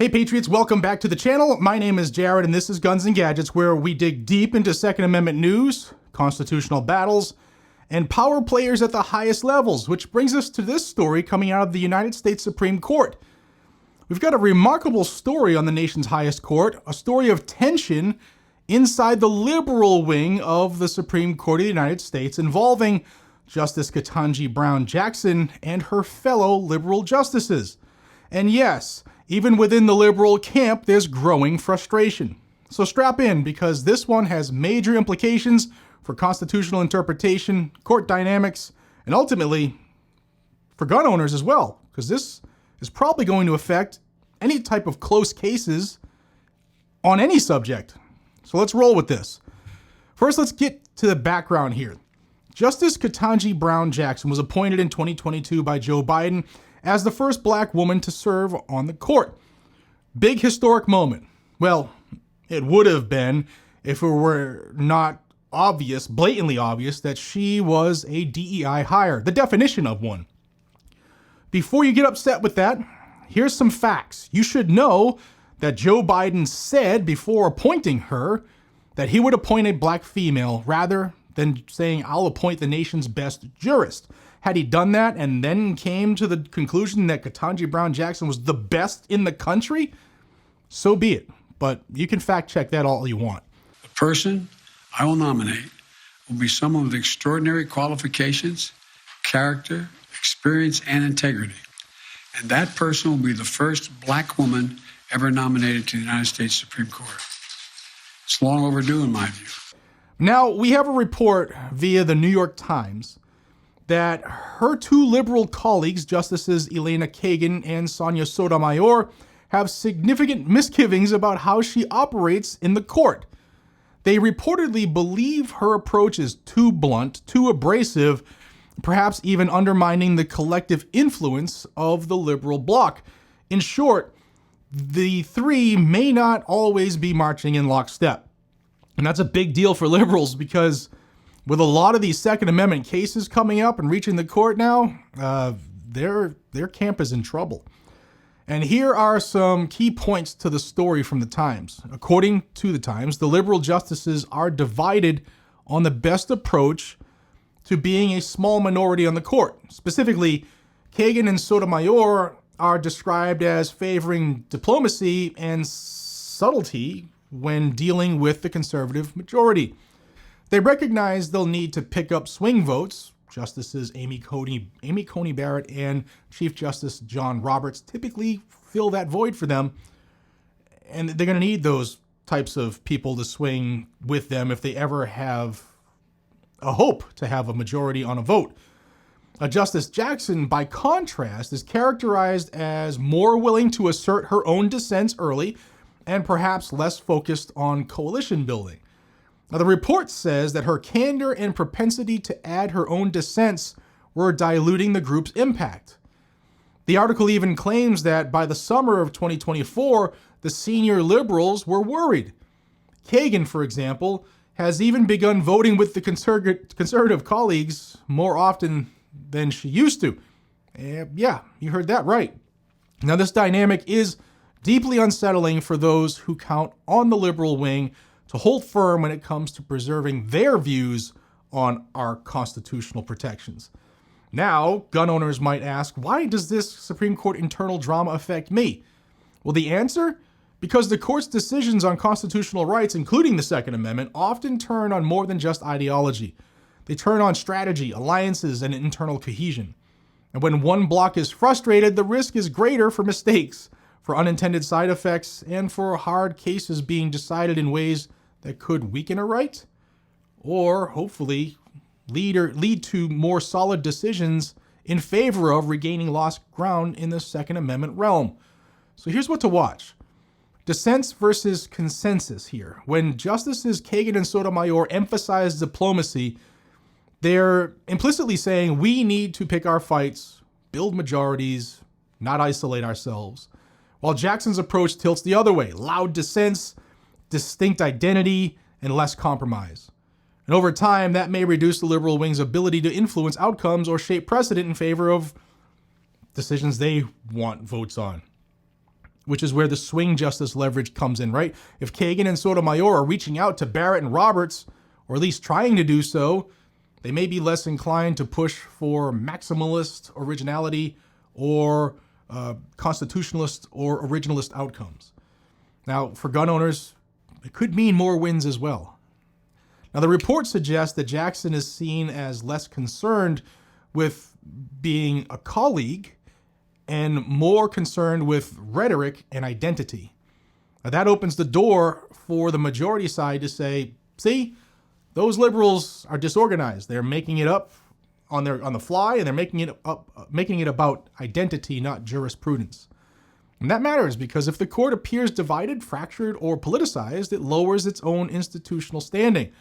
Hey Patriots, welcome back to the channel. My name is Jared and this is Guns and Gadgets, where we dig deep into Second Amendment news, constitutional battles, and power players at the highest levels, which brings us to this story coming out of the United States Supreme Court. We've got a remarkable story on the nation's highest court, a story of tension inside the liberal wing of the Supreme Court of the United States involving Justice Ketanji Brown Jackson and her fellow liberal justices. And yes, even within the liberal camp, there's growing frustration. So strap in, because this one has major implications for constitutional interpretation, court dynamics, and ultimately for gun owners as well, because this is probably going to affect any type of close cases on any subject. So let's roll with this. First, let's get to the background here. Justice Ketanji Brown Jackson was appointed in 2022 by Joe Biden as the first black woman to serve on the court. Big historic moment. Well, it would have been if it were not obvious, blatantly obvious, that she was a DEI hire, the definition of one. Before you get upset with that, here's some facts. You should know that Joe Biden said before appointing her that he would appoint a black female rather than saying, "I'll appoint the nation's best jurist." Had he done that and then came to the conclusion that Ketanji Brown Jackson was the best in the country, so be it. But you can fact check that all you want. The person I will nominate will be someone with extraordinary qualifications, character, experience, and integrity. And that person will be the first black woman ever nominated to the United States Supreme Court. It's long overdue in my view. Now, we have a report via the New York Times that her two liberal colleagues, Justices Elena Kagan and Sonia Sotomayor, have significant misgivings about how she operates in the court. They reportedly believe her approach is too blunt, too abrasive, perhaps even undermining the collective influence of the liberal bloc. In short, the three may not always be marching in lockstep. And that's a big deal for liberals, because with a lot of these Second Amendment cases coming up and reaching the court now, their camp is in trouble. And here are some key points to the story from the Times. According to the Times, the liberal justices are divided on the best approach to being a small minority on the court. Specifically, Kagan and Sotomayor are described as favoring diplomacy and subtlety when dealing with the conservative majority. They recognize they'll need to pick up swing votes. Justices Amy Coney Barrett and Chief Justice John Roberts typically fill that void for them, and they're going to need those types of people to swing with them if they ever have a hope to have a majority on a vote. Justice Jackson, by contrast, is characterized as more willing to assert her own dissents early and perhaps less focused on coalition building. Now, the report says that her candor and propensity to add her own dissents were diluting the group's impact. The article even claims that by the summer of 2024, the senior liberals were worried. Kagan, for example, has even begun voting with the conservative colleagues more often than she used to. Yeah, you heard that right. Now, this dynamic is deeply unsettling for those who count on the liberal wing to hold firm when it comes to preserving their views on our constitutional protections. Now, gun owners might ask, why does this Supreme Court internal drama affect me? Well, the answer? Because the court's decisions on constitutional rights, including the Second Amendment, often turn on more than just ideology. They turn on strategy, alliances, and internal cohesion. And when one bloc is frustrated, the risk is greater for mistakes, for unintended side effects, and for hard cases being decided in ways that could weaken a right, or hopefully lead to more solid decisions in favor of regaining lost ground in the Second Amendment realm. So here's what to watch. Dissents versus consensus here. When Justices Kagan and Sotomayor emphasize diplomacy, they're implicitly saying we need to pick our fights, build majorities, not isolate ourselves. While Jackson's approach tilts the other way, loud dissents, distinct identity, and less compromise. And over time, that may reduce the liberal wing's ability to influence outcomes or shape precedent in favor of decisions they want votes on. which is where the swing justice leverage comes in, right? If Kagan and Sotomayor are reaching out to Barrett and Roberts, or at least trying to do so, they may be less inclined to push for maximalist originality or constitutionalist or originalist outcomes. Now, for gun owners, it could mean more wins as well. Now, the report suggests that Jackson is seen as less concerned with being a colleague and more concerned with rhetoric and identity. Now, that opens the door for the majority side to say, see, those liberals are disorganized. They're making it up on the fly, and they're making it about identity, not jurisprudence. And that matters because if the court appears divided, fractured, or politicized, it lowers its own institutional standing.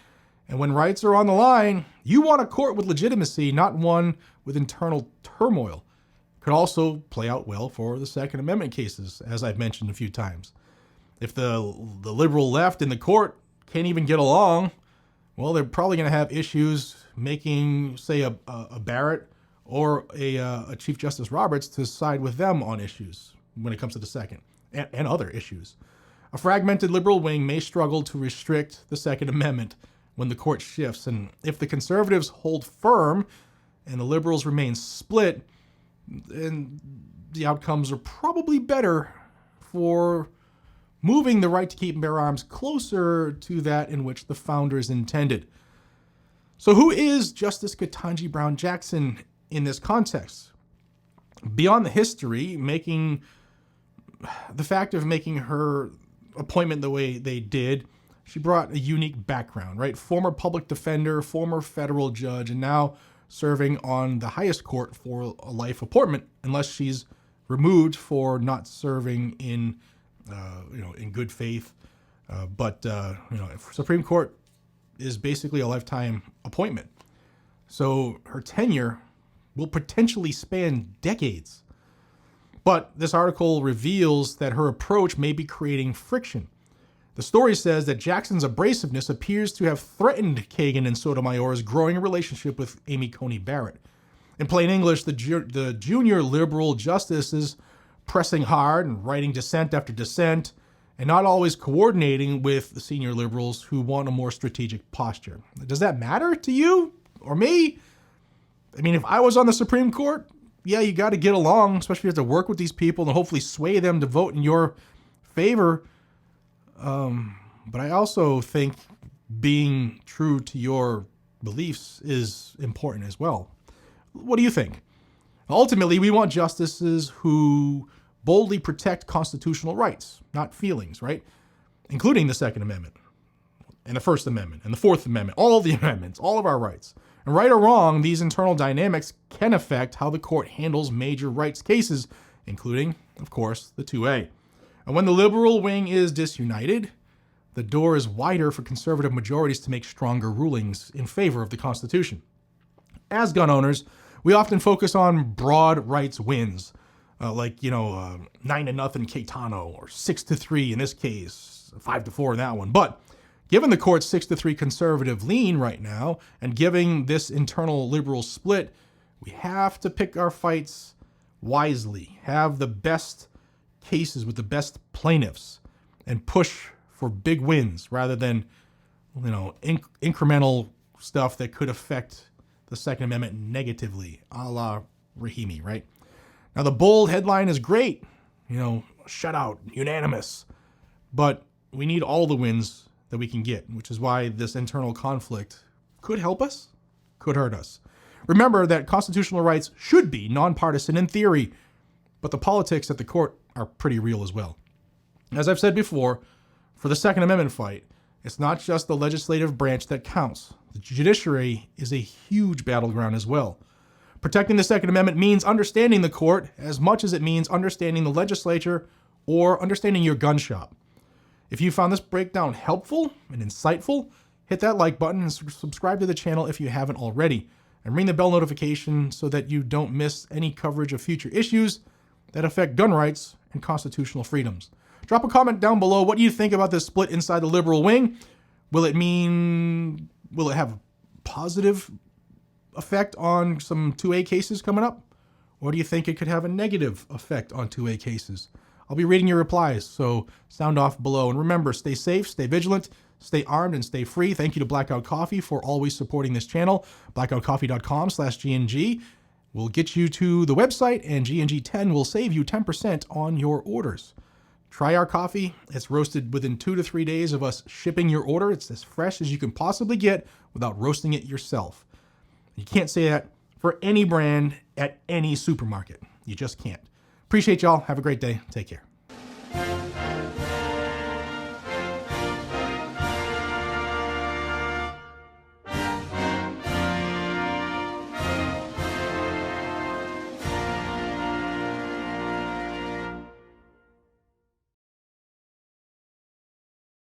And when rights are on the line, you want a court with legitimacy, not one with internal turmoil. It could also play out well for the Second Amendment cases, as I've mentioned a few times. If the liberal left in the court can't even get along, well, they're probably going to have issues making, say, a Barrett or a Chief Justice Roberts to side with them on issues when it comes to the second and other issues. A fragmented liberal wing may struggle to restrict the Second Amendment when the court shifts. And if the conservatives hold firm and the liberals remain split, then the outcomes are probably better for moving the right to keep and bear arms closer to that in which the founders intended. So who is Justice Ketanji Brown Jackson in this context? Beyond the history, the fact of making her appointment the way they did, she brought a unique background, right? Former public defender, former federal judge, and now serving on the highest court for a life appointment, unless she's removed for not serving in good faith. But Supreme Court is basically a lifetime appointment. So her tenure will potentially span decades. But this article reveals that her approach may be creating friction. The story says that Jackson's abrasiveness appears to have threatened Kagan and Sotomayor's growing relationship with Amy Coney Barrett. In plain English, the junior liberal justice is pressing hard and writing dissent after dissent, and not always coordinating with the senior liberals who want a more strategic posture. Does that matter to you or me? I mean, if I was on the Supreme Court, yeah, you got to get along, especially if you have to work with these people and hopefully sway them to vote in your favor. But I also think being true to your beliefs is important as well. What do you think? Ultimately, we want justices who boldly protect constitutional rights, not feelings, right? Including the Second Amendment and the First Amendment and the Fourth Amendment, all of the amendments, all of our rights. And right or wrong, these internal dynamics can affect how the court handles major rights cases, including, of course, the 2A. And when the liberal wing is disunited, the door is wider for conservative majorities to make stronger rulings in favor of the Constitution. As gun owners, we often focus on broad rights wins, 9-0 Caetano, or 6-3 in this case, 5-4 in that one. But given the court's 6-3 conservative lean right now, and giving this internal liberal split, we have to pick our fights wisely, have the best cases with the best plaintiffs, and push for big wins rather than, incremental stuff that could affect the Second Amendment negatively, a la Rahimi, right? Now, the bold headline is great, shutout, unanimous, but we need all the wins that we can get, which is why this internal conflict could help us, could hurt us. Remember that constitutional rights should be nonpartisan in theory, but the politics at the court are pretty real as well. As I've said before, for the Second Amendment fight, it's not just the legislative branch that counts. The judiciary is a huge battleground as well. Protecting the Second Amendment means understanding the court as much as it means understanding the legislature or understanding your gun shop. If you found this breakdown helpful and insightful, hit that like button and subscribe to the channel if you haven't already. And ring the bell notification so that you don't miss any coverage of future issues that affect gun rights and constitutional freedoms. Drop a comment down below. What do you think about this split inside the liberal wing? Will it have a positive effect on some 2A cases coming up? Or do you think it could have a negative effect on 2A cases? I'll be reading your replies, so sound off below. And remember, stay safe, stay vigilant, stay armed, and stay free. Thank you to Blackout Coffee for always supporting this channel. blackoutcoffee.com/GNG will get you to the website, and GNG10 will save you 10% on your orders. Try our coffee. It's roasted within 2 to 3 days of us shipping your order. It's as fresh as you can possibly get without roasting it yourself. You can't say that for any brand at any supermarket. You just can't. Appreciate y'all. Have a great day. Take care.